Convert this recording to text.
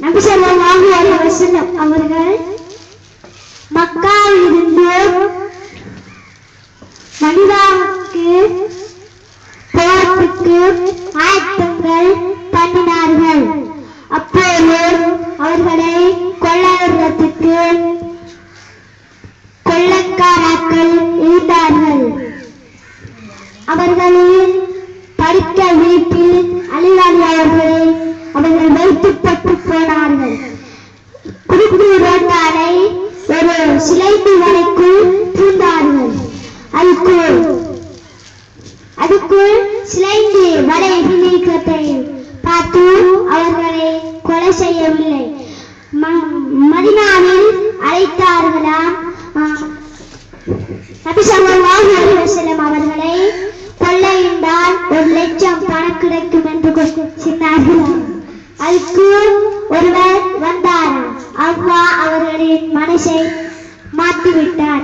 நபி ஸல்லல்லாஹு அலைஹி வஸல்லம் அவர்கள் மக்காவில் இருந்து மதீனாவுக்கு போறதுக்கு ஆயத்தங்கள் பண்ணினார்கள். அப்போது அவர்களை கொள்ளையிடுறதுக்கு கொள்ளைக்காரர்கள் இருந்தார்கள். அவர்களின் படிக்க வீட்டில் அலிவாலி அவர்களை அவர்கள் வைத்துப்பட்டு போனார்கள். குறுக்கு ரோட்டாலை ஒரு சிலைந்து வரைக்குள் பூந்தார்கள். அதுக்குள் சிலைந்து வலை நீக்கத்தை பார்த்து அவர்களை கொலை செய்யவில்லை. மதீனாவில் அழைத்தார்களாம். நபி ஸல்லல்லாஹு அலைஹி வஸல்லம் அவர்களை கொள்ளையிட்டால் 1 லட்சம் பணம் கிடைக்கும் என்று சொன்னார்களாம். அதுக்கு ஒருவர் வந்தாராம். அல்லாஹ் அவர்களின் மனசை மாற்றிவிட்டார்.